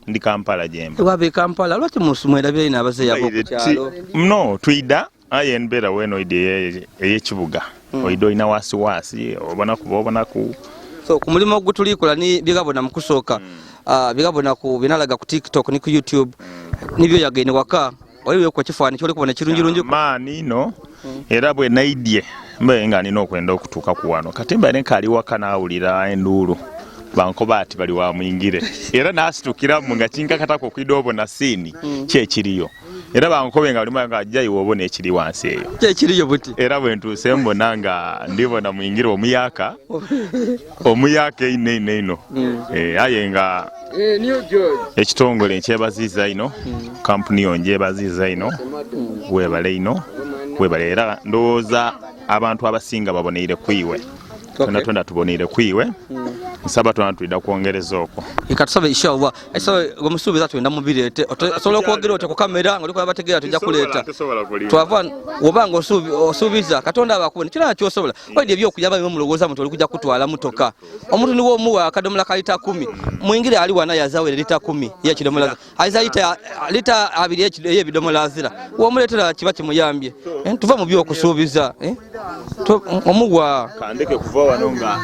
ndi Kampala gyemba wabe Kampala lwaki mwelabye ina abazeeyabo ku kyalo no twida aye mbeera weno ide ey'ekibuga oide olina wasiwasi obona ku so ku mulimu ogutulikola ni bigabona mu kusooka bigabona ku binalaga ku TikTok ni ku YouTube nibyo yagene waka oliwe ku kifaani kyoli kubona kirungi maani no era bwe naidye mbe nga nina okwenda okutuuka ku wano kati mba ne kali waka naawulira enduulu bankoba ati bali wa Mwingire era nasitukiramu nga kinkakatako okwidda obona siini kyekiriyo era bankobe nga olima nga ajja iwe obona ekiri wansi eyo kyekiriyo buti era bwe ntuuse mbona nga ndibona Mwingire omuyaka ino aye nga ekitongole nkyebaziiza ino kampuni yo njebaziiza ino webale ino webale era ndowooza abantu abasinga baboneire kwiwe tonda tuboneire kwiwe nsaba twatwida kwongereza okwo ikatusaba inshallah asawe gomusubiza twenda mubirete osobola okwogera ote ku kamera ngoli bategeera tujja kuleeta twava obanga osubiza katonda abakubona kira kyosobola wadi ebyokuyaba byo mulowooza muntu oli kujja kutwala mutoka omuntu niwo omuwa akadomola kalita 10 Mwingire ali wana yazawe lita 10 yekidomola aiza lita 2 yebidomola azira womuletera kiba kimuyambye tuva mu byokusuubiza omuwa kandeke kuva wano nga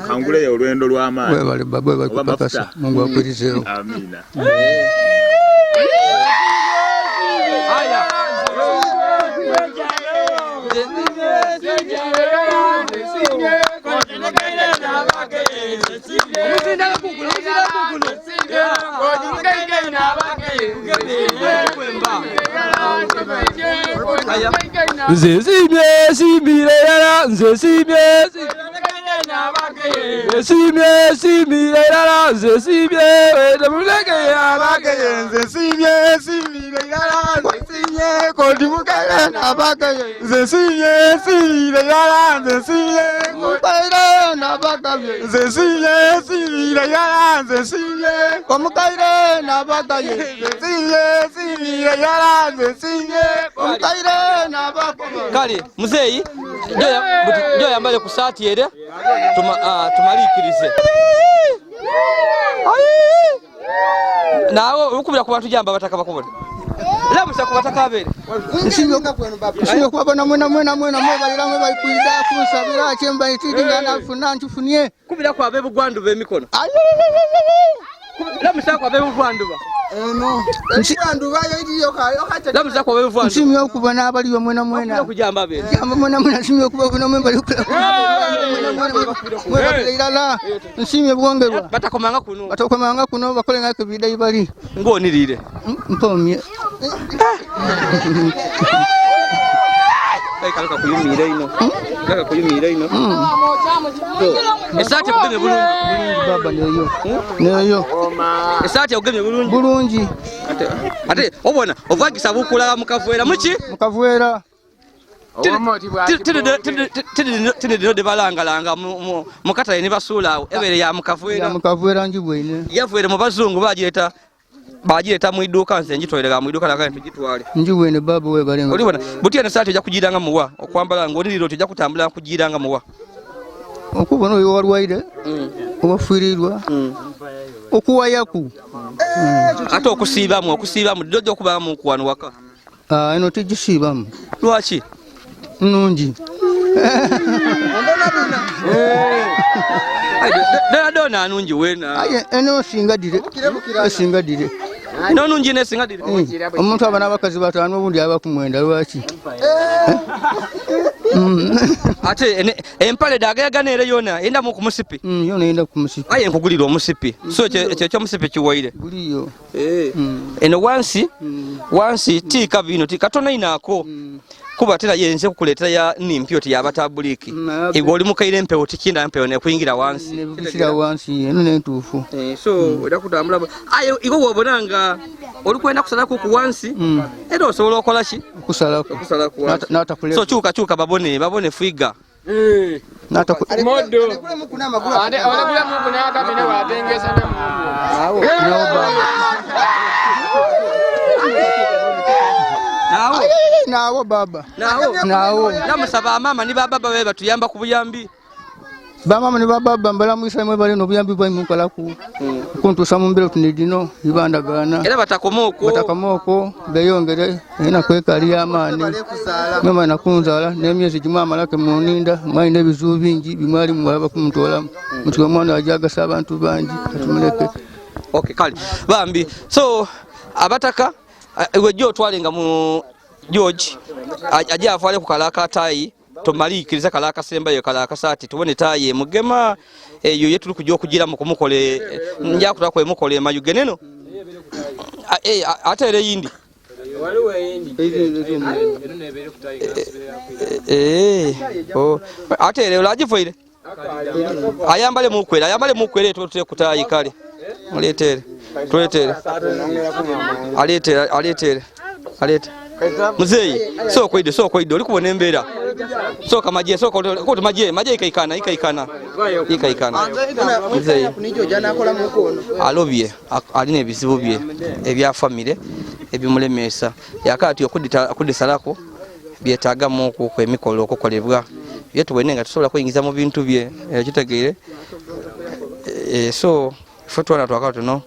kangule olwendo lw'amaani webale babwe bakupakasa Mungu akwirizeewo amina nze simire yala nze simire yala nze simire demuleke abakeye nze simire yala nze simire kodi mukale nabakeye nze simire yala nze simire mukale nabakeye nze simire yala nze simire komukale nabakeye nze simire yala nze simire komukale nabakeye kale muzeeyi jo yambale ku saati ere tumalikirize nawe ukubira ku bantu jamba bataka bakubona labusa ku bataka abere nsinga kubabona mwena mwebaliramu baikuida kunsabira kyemba itidinga nafuna ntufunie kubira ku abebu gwandu b'emikono labusa ku abebu gwandu ba labusa ku abebu gwandu nsimye okubona abaliyo mwena kujamba abere jamba mwena nsimye okubona mwembali mwebaleirala nsimye bwongerwa batakomanga kuno bakole ngako bidai bali ngonirire mpomye kaka kuyumira ino esati kugemye bulungi baba neyo esati kugemye bulungi ate obona ovagisa bukula mukavwera mukavwera tidino de balangalanga mukata ni basula ebere ya mukavwera njibwene yavwere mu bazungu bagireta mu iduka nze njitwelera mu iduka laka ntugitwale njibwene baba we balenga olibona butiya nesati ojja kugiranga muwa okwambala ng'oliriro tojja kutambula kugiranga muwa okubona oyo walwaire obafirirwa okuwayaku ate okusiibamu ddojo okubamu kwano waka eno tegisiibamu lwaki nungi dona anungi wena eno singa dire ino nungi nesinga dire omuntu aba n'abakazi bataano obundi aba ku mwenda lwaki ate empale dagayagana era yona enda mu kumusipi yona enda ku musipi aye nkugulira omusipi so ekyo omusipi kiwaire guliyo eno wansi tiika bino tikatona inaako kuba tera yenze kukuleetera ya nimpyo ti yabatabuliki igwe oli mukaire empewo tikinda empewo nekuyingira wansi nebisira wansi eno nentuufu so era kutambula aye igwe wobonanga oli kwenda kusalako ku wansi era osobola okola ki okusalako so kyuka babone figa nawo baba namusaba mama ni baba babe batuyamba ku buyambi bamama ne bababa mbalamuisa mwe bali no buyambi bwa mukalaku kuntusa mu mbiro tunidino ibandagana era batakomoko beyongere ina kwekali amani mama nakunzala nemyezi jimwamalake muninda mwine ebizu bingi bimwali mwaba kumutolamu mutwe mwana ajaga sabantu bangi atumuleke okay kali bambi so abataka ewe jo twalenga mu George ajja afale ku kalaka tayi tomalikiriza kalaka semba yo kalaka sati tubone tayi mugema eyo yetu kujjo kugira mu kumukole nja kutaka kwe mukole mayugeneno ate ere yindi waliwo yindi ate ere olajifoire ayambale mukwere tutule kutayi kale muletere tuletere aletere muzeyi so koide oli kubona embeera so kamaje so ko maje ikaikana muzeyi alobye alina ebizibu bye ebya family ebimulemesa yakati okudisalako byetaaga mu ku emikolo okukolebwa byetu wenenga tusobola kuyingiza mu bintu bye kitegeere so fotwana twakato no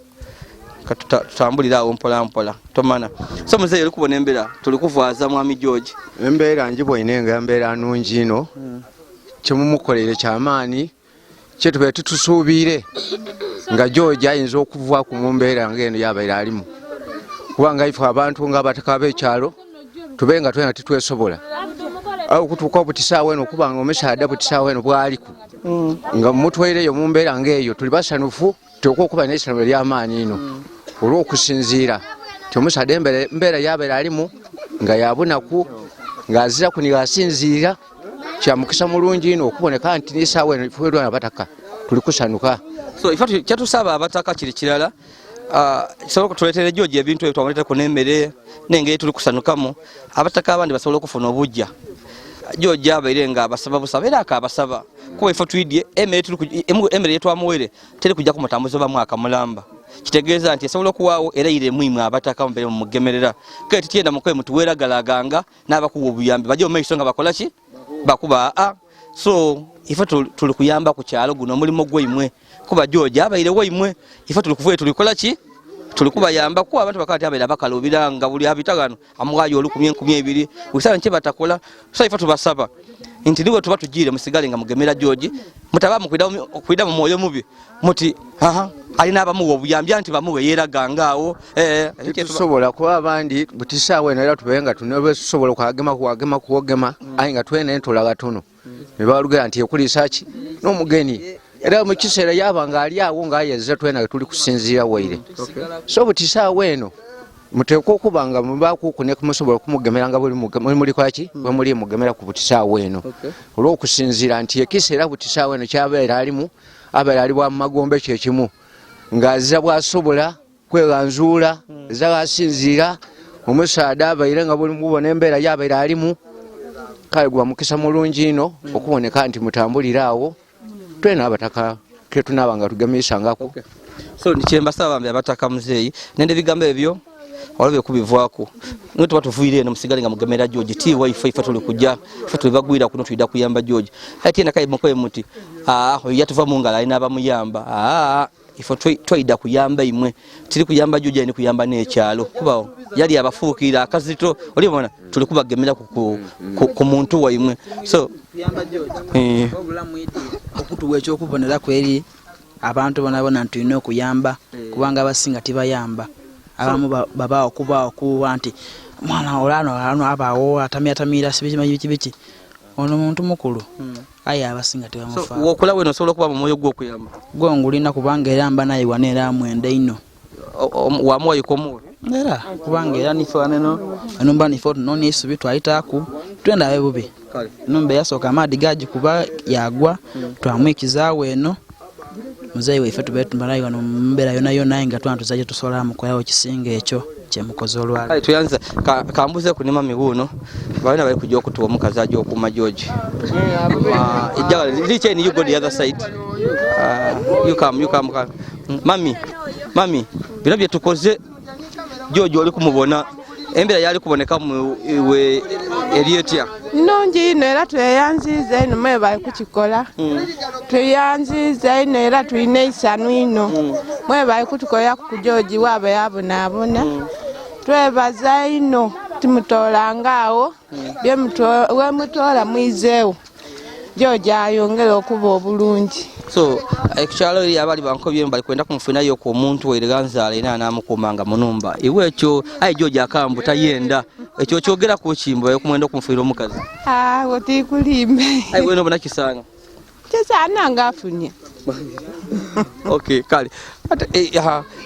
tutambulira awo mpola tomana so muzeyi oli kubona embeera tuli kuvaaza mwami George embeera njibwoinenga embeera nungi ino kyemumukolere kyamaani kyetube tutusuubire nga George ayinza okuva ku mumbeera ngeno yabaire alimu kubanga ife abantu nga abataka b'ekyalo tubenga twena titwesobola awo kutuuka obutisaawa eno kubanga omusaada butisaawa eno bwaliku nga mutwereyo mumbeera ngeeyo tuli basanufu tuuka okuba n'essanyu ly'amaani ino olw'okusinziira ti omusaada embeera yabaire alimu nga yabunaku ng'azira kuniga asinziira kyamukisa mulungi ino okuboneka nti n'esaawa eno ife abataka tuli kusanuka so ife kyetusaba abataka kiri kirala sobola kutuleetera George ebintu ebyo twamuleetako n'emmere n'engeri tuli kusanukamu abataka abandi basobola okufuna obujja George abaire nga abasaba busaba era akabasaba kuba ife tuyidye emmere yetwamuwere teri kujja kumutambuza oba mwaka mulamba kitegeeza nti esobola okuwaawo era ire mwimwe abataka mbere mu mugemerera kale tityenda mukoye mutuweeragalaganga n'abakuwa obuyambi bajja mu maiso nga bakola ki bakuba so ife tuli kuyamba ku kyalo guno omulimu gw'imwe kuba George abaire waimwe ife tuli kuvuye tulikola ki tuli kubayamba kuba abantu bakati abaire bakalubira nga buli abitagano amugayo olukumye 200 usana nche batakola so ife tubasaba nti niwe tuba tujire musigale nga mugemera George mutabamu kwida mu moyo mubi muti alina abamu obuyambi anti bamuwe yeragangaawo tusobola kuba abandi butisaawe era tubenga tunobe tusobola kuwagema ayinga twene entola gatono ne balugera nti ekulisa ki n'omugeni era mu kiseera yabanga ali awo ng'ayezza twena tuli kusinziira waire so butisaawe eno muteeka okubanga mubaako ne kumusobola kumugemera nga muli kwaki bwe muli mugemera ku butisaawe eno olw'okusinziira nti ekiseera butisaawe eno kyabeera alimu abeera ali bwa magombe kyekimu ng'azza bwasobola kweganzuula ezza asinziira omusaada abaire nga buli mubona embeera yabeera alimu kale gwa mukisa mulungi ino okuboneka nti mutambulira awo twena abataka ketunaba nga tugemisangako so nikyembasaba bambi abataka muzeeyi nende bigambo ebyo walabe kubivwako ngo tuba tuvuire eno musigale nga mugemera George ti wifi ifa tuli kujja ifa tuli bagwira kuno tuida kuyamba George ati na kai mukoye muti yatuva mungala ina bamuyamba ifa twaida kuyamba imwe tiri kuyamba George ni kuyamba n'ekyalo kubawo yali abafuukira akazito olibona tuli kubagemera ku muntu wa imwe so kuyamba George obulamu idi okutuwa ekyo kubonera kweri abantu bonabona ntino kuyamba kubanga abasinga tibayamba abamu baba okuba nti mwana olano abawo atamira sibiki ono muntu mukulu ayi abasinga tebamufa wokola weno solo kuba mu moyo gwo kuyamba gwongulina kubanga eramba naye wanera mwende ino wamwa yikomo era kubanga era nifo neno enumba nifo noni isubi twayitaku twenda bebubi numbe yasoka amadi gaji kuba yagwa twamwikizawe eno muzeyi waife tubetu mbarayi wano mbera yona inga tuzaje tusola mukoyawo kisinga ekyo kyemukoze olwala tuyanza kambuze kunima mibuno bana bali kujja okutuwa mukazi aje okuma George ijja liche ni you go the other side you come mami bino bye tukoze George oli kumubona embera yali kuboneka mu iwe Elietia nonji ino era tweyanziza ino mwe bali kukikola tweyanziza ino era tuine isanu ino mwe bali kutukola ku George wabe yabonabona twebaza ino timutolangaawo we mutola mwizeewo George ayongera okuba obulungi so ekyo eri abali bankobye mbali kwenda kumufuna yo ku muntu wereganzala ina namukomanga munumba iwe ekyo George akambuta yenda ekyo kyogera ku kimbo yokumwenda kumufira omukazi woti kulimbe we no bona kisanga kisana ngafunye okay kale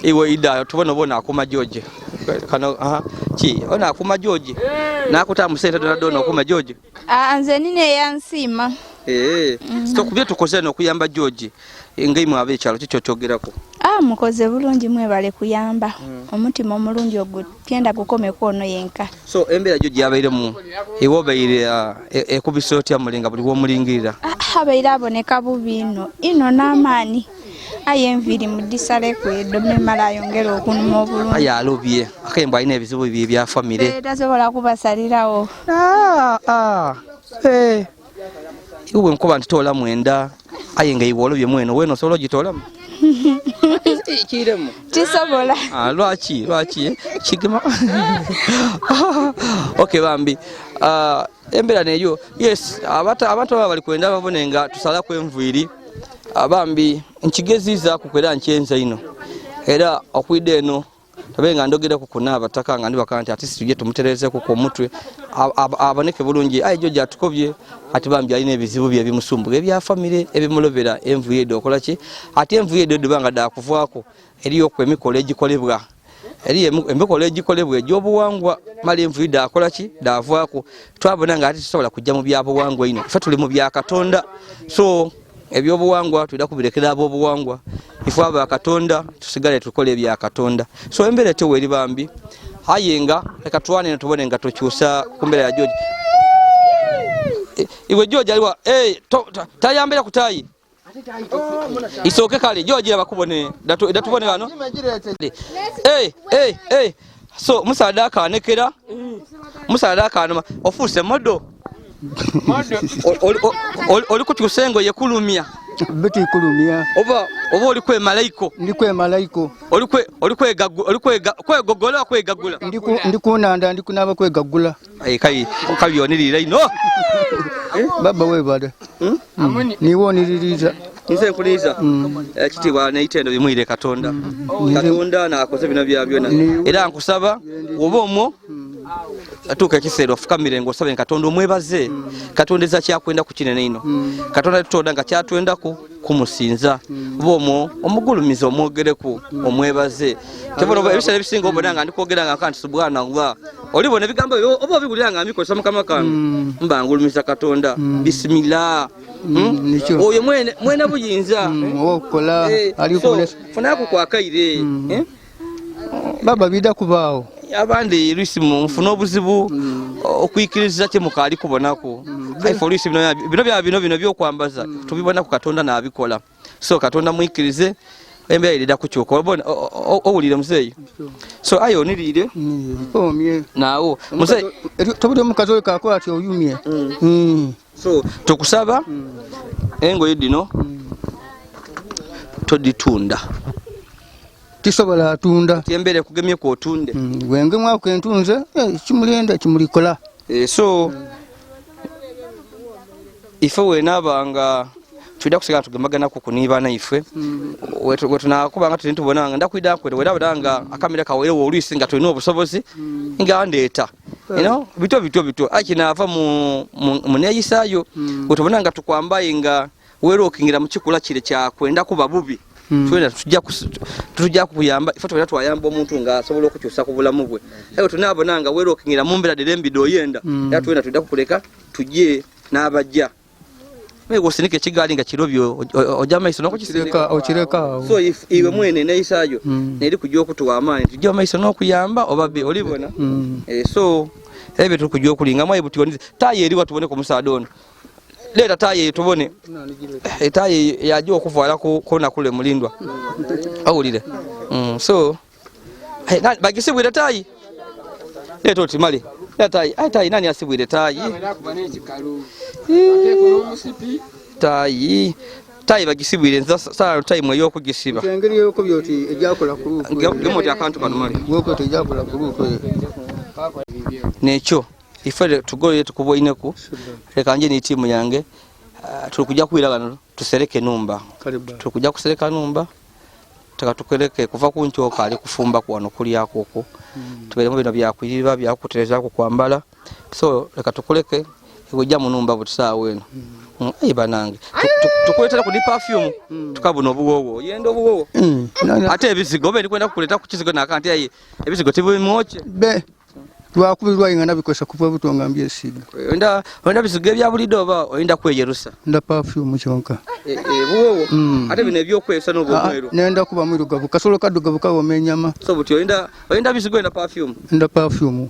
iwe ida tubona akoma George kana chi ona akoma George nakuta musente dona akoma George nze nine yansima so kubye tukoze no kuyamba George ngai mwabe cyalo kicho chogerako mukoze bulungi mwe bale kuyamba omutima omulungi ogutenda gukome kono yenka so embera George yabaire mu iwobaire ekubisoti amulinga buli wo mulingirira abaire aboneka bubino ino namani ayemviri mudisale kwedo memala yongera okunuma obulungi ayalobye akemba ayina ebizibu bya family tasobola kubasalirawo iwe nkoba ntitola mwenda ayenga iwolobye mweno weno solo gitola kiremo tisobola lwaki kigema okay bambi embera neyo yes abantu bali kwenda babonenga tusala kwemviri abambi nkigeziza kukwera nkyenza ino era okwide eno tabenga ndogera kukuna abatakanga ndi bakanti ati tuje tumutereze ku mutwe aboneke bulungi George atukobye ati bambi alina ebizibu bye bimusumbuga ebya family ebimulobera envuye dokola ki ati envuye banga da kuvwako eriyo ku emikolo egikolebwa emikolo egikolebwa ejobuwangwa mali envuye dakola ki davwako twabona nga ati tusobola kujja mu byabuwangwa ino fe tuli mu bya Katonda so ebyobuwangwa tuida kubirekera abobuwangwa ifu aba Katonda tusigale tukole ebya Katonda so embere tewe eri bambi hayenga leka tuwane tubone nga tokyusa kumbere ya George iwe George aliwa tayambera kutayi isoke kale George abakubone datubone wano so musadaka anekera musadaka anoma ofuse modo oli kutusengo yekulumia beti kulumia oba oli kwe malaiko ndi kwe malaiko oli kwegogola kwegagula ndikunanda ndikunaba kwegagula kai kabyonirira ino baba webada niwoniririza nze nkuliza kitibwa neitendo bimwire Katonda Katonda nakoze bino byona era nkusaba obomwo atuka kisero fukamire ngo sabe Katonda omwebaze Katonda za kyakwenda kukinene ino Katonda tutonda nga kyatwenda kumusinza bomo omugulumiza omwogereku omwebaze tebono ebisale bisinga obonanga ndikogera nga kanti subhanallah olibona bigambo obo bigulanga mikosa mukama kange mbangulumiza Katonda bismillah oyo mwene buyinza okola aliko funako kwa kaire baba bida kubaawo abandi risimu mfuno obuzibu okwikiriza kye mukali kubonako ifolisi bino byo kwambaza tubibona ku Katonda na abikola so Katonda mwikirize embeera erida kukyuka obona owulire muzeeyi so ayo onirire omye naawo muzeeyi tobudde omukazi oyo kakola ati oyumye so tukusaba engoye dino toditunda tisobola atunda tiembere kugemye ko otunde wenge mwako entunze kimulenda kimulikola so ife wenabanga tuida kusigala tugemagana ku kunibana ife wetunakubanga tutubonanga ndakwida kwere werabanga akamera kawere wolisi nga tulina obusobozi nga ndeeta bito akinava mu neyisayo wetubonanga tukwambaye nga werokingira mu kikula kire kyakwenda kuba bubi twena tujja kuyamba ife twena twayamba omuntu nga asobola okukyusa ku bulamu bwe eyo tunabonanga werokingira mu mbera derembido yenda era twena tudda kukuleka tujje n'abajja mego sinike kigali nga kirobyo ojja maiso nokukisireka okireka so iwe mwene neisayo neri kujja okutuwa amaani tujja maiso nokuyamba obabe olibona so ebe tukujja okulinga mwaye butionize taye eri watubone ku musaadoni leta taye tubone taye yaje okuvala kona kule mulindwa awulire so bagisibwire tayi leto timali tayi nani asibwire tayi tayi bagisibwire saa tayi mwe yokugisiba engeri yoko byoti ejakola kuruko gemoti akantu kanumali woko tejakola kuruko nekyo ife tugoye tukuboineku leka nje ni timu yange tulikuja kwiragano tusereke numba tulikuja kusereka numba takatukeleke kuva kunchoka ali kufumba kwano kuli yakoko tubere mu bino byakwiriba byakutereza ku kwambala so leka tukuleke ikujja mu numba butisa weno banange tukuletera ku perfume tukabona obuwowo yendo obuwowo ate ebizigo beni kwenda kukuleta ku kizigo nakanti ayi ebizigo tibimoche be lwakubirwa ingana bikosa kuva butonga mbyesiga onda bizigo bya bulido oba oyinda kweyerusa nda perfume kyonka buwowo ate bino ebyokwesa n'obumweru nenda kuba mwirugavu kasolo kadugavu kawo menyama so buti oyinda bizigo na perfume nda perfume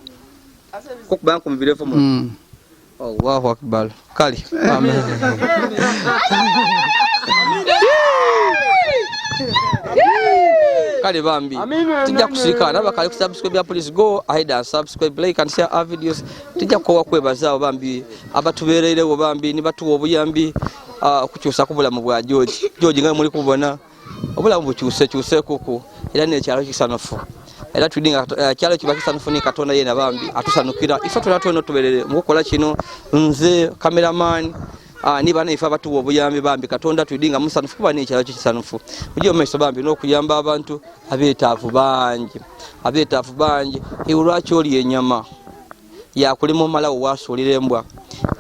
kukuba ku mbirefu mu Allahu akbar kali amen kale bambi tujja kusikana bakali kusubscribe ya please go ahead and subscribe like and share our videos tujja ko wakwebazawo bambi abatubererewo bambi ni batuwa obuyambi kukyusa kubulamu bwa George nga muri kubona obulamu bukyuse kuku era ne kyalo kisanafu era tudinga kyalo kibakisanafu ni katonda yena bambi atusanukira ife tulatono tuberere mukola kino nze cameraman niba na ifa batu obuyambi bambi katonda tudinga musanufu kuba ni kyalo kisanufu mujye maiso bambi no kuyamba abantu abetaafu bangi iulwachi oli enyama ya kulimo malawo wasulirembwa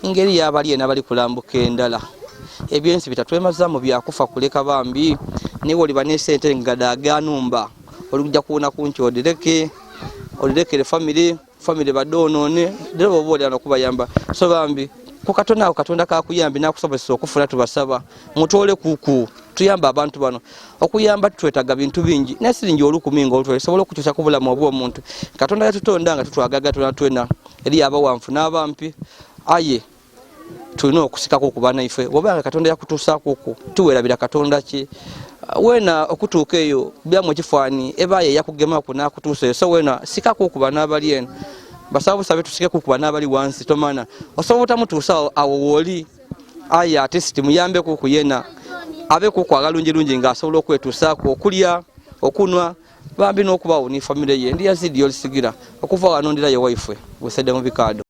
ingeri yabali ena bali kulambuka endala ebyensi bitatwemazamu byakufa kuleka bambi niwo libane sente ngadaga numba olujja kuona kunchi odilekere family badonone dero bobole anokubayamba so bambi katonda kakuyambi nakusobozesa okufuna tubasaba mutole kuku tuyamba abantu bano okuyamba twetaga bintu bingi nesiringi olukuminga olutole sobola okukyusa ku bulamu obw'omuntu katonda yatutonda nga tutwagaga twena eri abawanfu n'abampi aye tulina okusikako okubana ife wobanga katonda yakutuusako ku tuwerabira katonda ki wena okutuuka eyo byamu ekifani ebaye yakugemaku nakutuusa so wena sikako okuba n'abali eno basabu sabe tusike kukuba n'abali wansi tomana osobola mutuusa awo woli aya ate muyambe ku kuyena abe ku kwagalungi nga asobola okwetuusaako okulya okunwa bambi n'okubawo ni family ye ndi Yazid Yolisigira okuva wano ndira ye wife busedde mu bikado